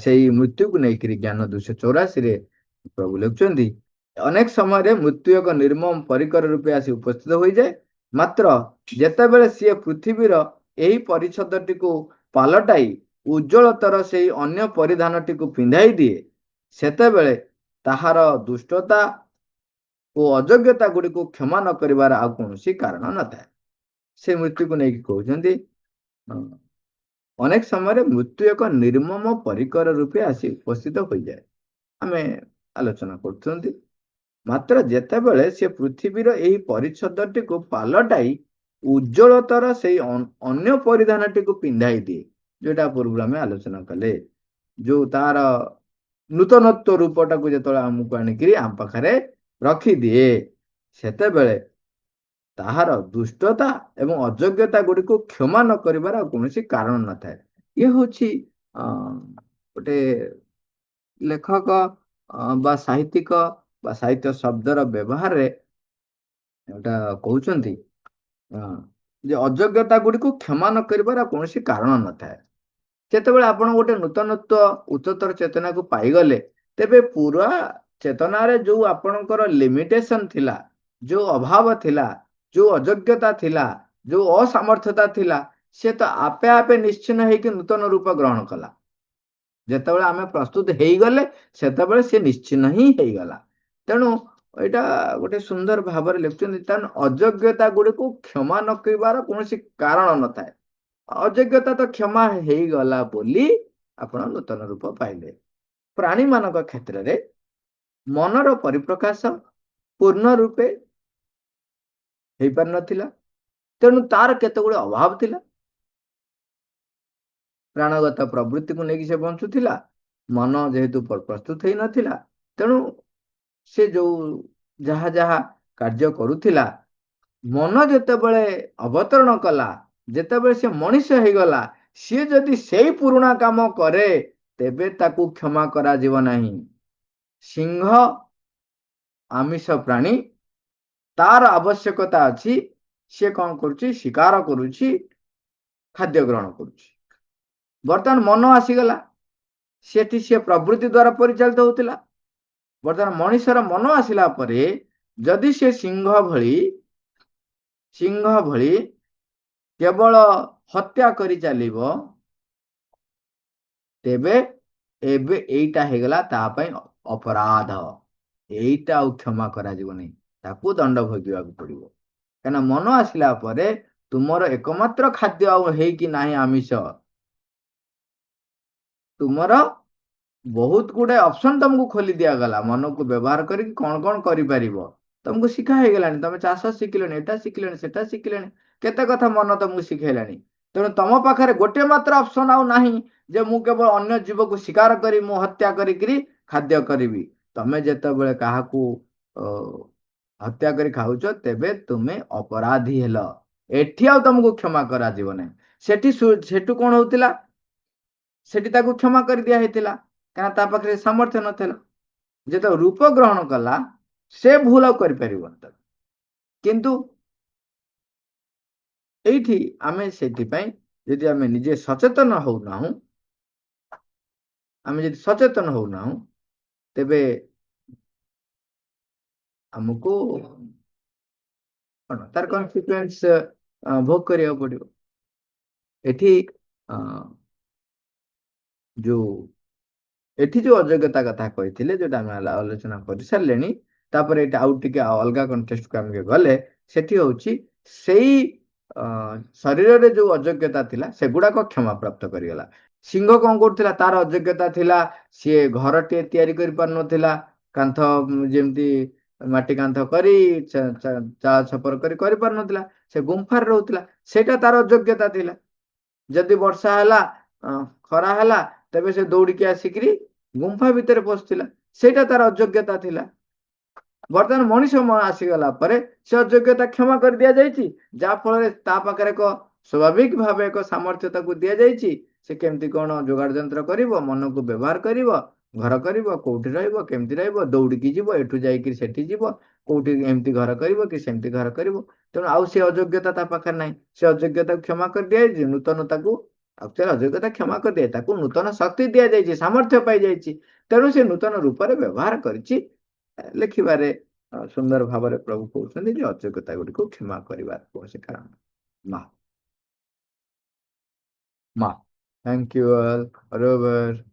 ସେଇ ମୃତ୍ୟୁକୁ ନେଇକରି ଜ୍ଞାନ 284 ପ୍ରଭୁ ଲେଖୁଛନ୍ତି, ଅନେକ ସମୟରେ ମୃତ୍ୟୁ ଏକ ନିର୍ମମ ପରିକର ରୂପେ ଆସି ଉପସ୍ଥିତ ହୋଇଯାଏ। ମାତ୍ର ଯେତେବେଳେ ସିଏ ପୃଥିବୀର ଏହି ପରିଚ୍ଛଦଟିକୁ ପାଲଟାଇ ଉଜ୍ଜଳତର ସେଇ ଅନ୍ୟ ପରିଧାନଟିକୁ ପିନ୍ଧାଇ ଦିଏ, ସେତେବେଳେ ତାହାର ଦୁଷ୍ଟତା ଓ ଅଯୋଗ୍ୟତା ଗୁଡ଼ିକୁ କ୍ଷମା ନ କରିବାର ଆଉ କୌଣସି କାରଣ ନଥାଏ। ସେ ମୃତ୍ୟୁକୁ ନେଇକି କହୁଛନ୍ତି, ଅନେକ ସମୟରେ ମୃତ୍ୟୁ ଏକ ନିର୍ମମ ପରିକର ରୂପେ ଆସି ଉପସ୍ଥିତ ହୋଇଯାଏ। ଆମେ ଆଲୋଚନା କରୁଛନ୍ତି, ମାତ୍ର ଯେତେବେଳେ ସେ ପୃଥିବୀର ଏହି ପରିଚ୍ଛଦଟିକୁ ପାଲଟାଇ ଉଜ୍ଜଳତର ସେଇ ଅନ୍ୟ ପରିଧାନଟିକୁ ପିନ୍ଧାଇ ଦିଏ, ଯୋଉଟା ପୂର୍ବରୁ ଆମେ ଆଲୋଚନା କଲେ, ଯୋଉ ତାର ନୂତନତ୍ୱ ରୂପଟାକୁ ଯେତେବେଳେ ଆମକୁ ଆଣିକିରି ଆମ ପାଖରେ ରଖିଦିଏ, ସେତେବେଳେ ତାହାର ଦୁଷ୍ଟତା ଏବଂ ଅଯୋଗ୍ୟତା ଗୁଡ଼ିକୁ କ୍ଷମା ନ କରିବାର ଆଉ କୌଣସି କାରଣ ନଥାଏ। ଇଏ ହଉଛି ଗୋଟେ ଲେଖକ ବା ସାହିତ୍ୟିକ ବା ସାହିତ୍ୟ ଶବ୍ଦର ବ୍ୟବହାରରେ ଏଟା କହୁଛନ୍ତି ଯେ ଅଯୋଗ୍ୟତା ଗୁଡ଼ିକୁ କ୍ଷମା ନ କରିବାର କୌଣସି କାରଣ ନଥାଏ। ଯେତେବେଳେ ଆପଣ ଗୋଟେ ନୂତନତ୍ୱ ଉଚ୍ଚତର ଚେତନାକୁ ପାଇଗଲେ, ତେବେ ପୁରା ଚେତନାରେ ଯୋଉ ଆପଣଙ୍କର ଲିମିଟେସନ ଥିଲା, ଯୋଉ ଅଭାବ ଥିଲା, ଯୋଉ ଅଯୋଗ୍ୟତା ଥିଲା, ଯୋଉ ଅସାମର୍ଥ୍ୟତା ଥିଲା, ସେ ତ ଆପେ ଆପେ ନିଶ୍ଚିନ୍ନ ହେଇକି ନୂତନ ରୂପ ଗ୍ରହଣ କଲା। ଯେତେବେଳେ ଆମେ ପ୍ରସ୍ତୁତ ହେଇଗଲେ, ସେତେବେଳେ ସେ ନିଶ୍ଚିନ୍ନ ହିଁ ହେଇଗଲା। ତେଣୁ ଏଇଟା ଗୋଟେ ସୁନ୍ଦର ଭାବରେ ଲେଖୁଛନ୍ତି, ତେଣୁ ଅଯୋଗ୍ୟତା ଗୁଡ଼ିକୁ କ୍ଷମା ନ କରିବାର କୌଣସି କାରଣ ନଥାଏ। ଅଯୋଗ୍ୟତା ତ କ୍ଷମା ହେଇଗଲା ବୋଲି ଆପଣ ନୂତନ ରୂପ ପାଇଲେ। ପ୍ରାଣୀମାନଙ୍କ କ୍ଷେତ୍ରରେ ମନର ପରିପ୍ରକାଶ ପୂର୍ଣ୍ଣ ରୂପେ ହେଇପାରିନଥିଲା, ତେଣୁ ତାର କେତେଗୁଡେ ଅଭାବ ଥିଲା। ପ୍ରାଣଗତ ପ୍ରବୃତ୍ତିକୁ ନେଇକି ସେ ବଞ୍ଚୁଥିଲା, ମନ ଯେହେତୁ ପ୍ରସ୍ତୁତ ହେଇନଥିଲା, ତେଣୁ ସେ ଯୋଉ ଯାହା ଯାହା କାର୍ଯ୍ୟ କରୁଥିଲା, ମନ ଯେତେବେଳେ ଅବତରଣ କଲା, ଯେତେବେଳେ ସେ ମଣିଷ ହେଇଗଲା, ସିଏ ଯଦି ସେଇ ପୁରୁଣା କାମ କରେ, ତେବେ ତାକୁ କ୍ଷମା କରାଯିବ ନାହିଁ। ସିଂହ ଆମିଷ ପ୍ରାଣୀ, ତାର ଆବଶ୍ୟକତା ଅଛି, ସିଏ କଣ କରୁଛି? ଶିକାର କରୁଛି, ଖାଦ୍ୟ ଗ୍ରହଣ କରୁଛି। ବର୍ତ୍ତମାନ ମନ ଆସିଗଲା, ସେଠି ସିଏ ପ୍ରବୃତ୍ତି ଦ୍ୱାରା ପରିଚାଳିତ ହଉଥିଲା। ବର୍ତ୍ତମାନ ମଣିଷର ମନ ଆସିଲା ପରେ ଯଦି ସେ ସିଂହ ଭଳି କେବଳ ହତ୍ୟା କରି ଚାଲିବ, ତେବେ ଏବେ ଏଇଟା ହେଇଗଲା ତା ପାଇଁ ଅପରାଧ। ଏଇଟା ଆଉ କ୍ଷମା କରାଯିବ ନାହିଁ, ତାକୁ ଦଣ୍ଡ ଭୋଗିବାକୁ ପଡିବ। କାହିଁକିନା ମନ ଆସିଲା ପରେ ତୁମର ଏକମାତ୍ର ଖାଦ୍ୟ ଆଉ ହେଇକି ନାହିଁ ଆମିଷ, ତୁମର ବହୁତ ଗୁଡେ ଅପସନ ତମକୁ ଖୋଲି ଦିଆଗଲା। ମନକୁ ବ୍ୟବହାର କରିକି କଣ କଣ କରିପାରିବ ତମକୁ ଶିଖା ହେଇଗଲାଣି। ତମେ ଚାଷ ଶିଖିଲେଣି, ଏଟା ଶିଖିଲେଣି, ସେଟା ଶିଖିଲେଣି, କେତେ କଥା ମନ ତମକୁ ଶିଖେଇଲାଣି। ତେଣୁ ତମ ପାଖରେ ଗୋଟେ ମାତ୍ର ଅପସନ ଆଉ ନାହିଁ ଯେ ମୁଁ କେବଳ ଅନ୍ୟ ଜୀବକୁ ଶିକାର କରି ମୁଁ ହତ୍ୟା କରିକିରି ଖାଦ୍ୟ କରିବି। ତମେ ଯେତେବେଳେ କାହାକୁ ହତ୍ୟା କରି ଖାଉଛ, ତେବେ ତୁମେ ଅପରାଧୀ ହେଲ। ଏଠି ଆଉ ତମକୁ କ୍ଷମା କରାଯିବ ନାହିଁ। ସେଠୁ କଣ ହଉଥିଲା? ସେଠି ତାକୁ କ୍ଷମା କରି ଦିଆ ହେଇଥିଲା, କାରଣ ତା ପାଖରେ ସାମର୍ଥ୍ୟ ନଥିଲା। ଯେତେବେଳେ ରୂପ ଗ୍ରହଣ କଲା, ସେ ଭୁଲ ଆଉ କରିପାରିବନି। କିନ୍ତୁ ଏଇଠି ଆମେ ସେଥିପାଇଁ ଯଦି ଆମେ ନିଜେ ସଚେତନ ହଉନାହୁଁ, ତେବେ ଆମକୁ କଣ ତାର କନସିକ୍ୱେନ୍ସ ଭୋଗ କରିବାକୁ ପଡିବ। ଏଠି ଯୋଉ ଅଯୋଗ୍ୟତା କଥା କହିଥିଲେ, ଯୋଉଟା ଆମେ ଆଲୋଚନା କରିସାରିଲେଣି, ତାପରେ ଏଇଟା ଆଉ ଟିକେ ଅଲଗା କଣ୍ଟେକ୍ସଟକୁ ଆମେ ଗଲେ, ସେଠି ହଉଛି ସେଇ ଶରୀରରେ ଯୋଉ ଅଯୋଗ୍ୟତା ଥିଲା, ସେଗୁଡାକ କ୍ଷମା ପ୍ରାପ୍ତ କରିଗଲା। ସିଂହ କଣ କରୁଥିଲା? ତାର ଅଯୋଗ୍ୟତା ଥିଲା, ସିଏ ଘରଟିଏ ତିଆରି କରିପାରୁନଥିଲା, କାନ୍ଥ ଯେମିତି ମାଟି କାନ୍ଥ କରି ଚାଳ ଛପର କରିପାରୁନଥିଲା, ସେ ଗୁମ୍ଫାରେ ରହୁଥିଲା। ସେଇଟା ତାର ଅଯୋଗ୍ୟତା ଥିଲା। ଯଦି ବର୍ଷା ହେଲା, ଖରା ହେଲା, ତେବେ ସେ ଦୌଡ଼ିକି ଆସିକିରି ଗୁମ୍ଫା ଭିତରେ ପଶୁଥିଲା, ସେଇଟା ତାର ଅଯୋଗ୍ୟତା ଥିଲା। ବର୍ତ୍ତମାନ ମଣିଷ ଆସିଗଲା ପରେ ସେ ଅଯୋଗ୍ୟତା କ୍ଷମା କରି ଦିଆଯାଇଛି, ଯାହା ଫଳରେ ତା ପାଖରେ ଏକ ସ୍ୱାଭାବିକ ଭାବେ ଏକ ସାମର୍ଥ୍ୟ ତାକୁ ଦିଆଯାଇଛି। ସେ କେମିତି କଣ ଯୋଗାଡ଼ ଯନ୍ତ୍ର କରିବ, ମନକୁ ବ୍ୟବହାର କରିବ, ଘର କରିବ, କୋଉଠି ରହିବ, କେମିତି ରହିବ, ଦୌଡ଼ିକି ଯିବ, ଏଠୁ ଯାଇକି ସେଠି ଯିବ, କୋଉଠି ଏମିତି ଘର କରିବ କି ସେମିତି ଘର କରିବ। ତେଣୁ ଆଉ ସେ ଅଯୋଗ୍ୟତା ତା ପାଖରେ ନାହିଁ। ସେ ଅଯୋଗ୍ୟତାକୁ କ୍ଷମା କରି ଦିଆଯାଇଛି, ନୂତନ ତାକୁ ଆକ୍ଚୁଆଲି ଅଯୋଗ୍ୟତା କ୍ଷମା କରିଦିଏ। ତାକୁ ନୂତନ ଶକ୍ତି ଦିଆଯାଇଛି, ସାମର୍ଥ୍ୟ ପାଇଯାଇଛି। ତେଣୁ ସେ ନୂତନ ରୂପରେ ବ୍ୟବହାର କରିଛି ଲେଖିବାରେ। ସୁନ୍ଦର ଭାବରେ ପ୍ରଭୁ କହୁଛନ୍ତି ଯେ ଅଯୋଗ୍ୟତା ଗୁଡ଼ିକୁ କ୍ଷମା କରିବାର କୌଣସି କାରଣ ମା ମା। Thank you all. All over.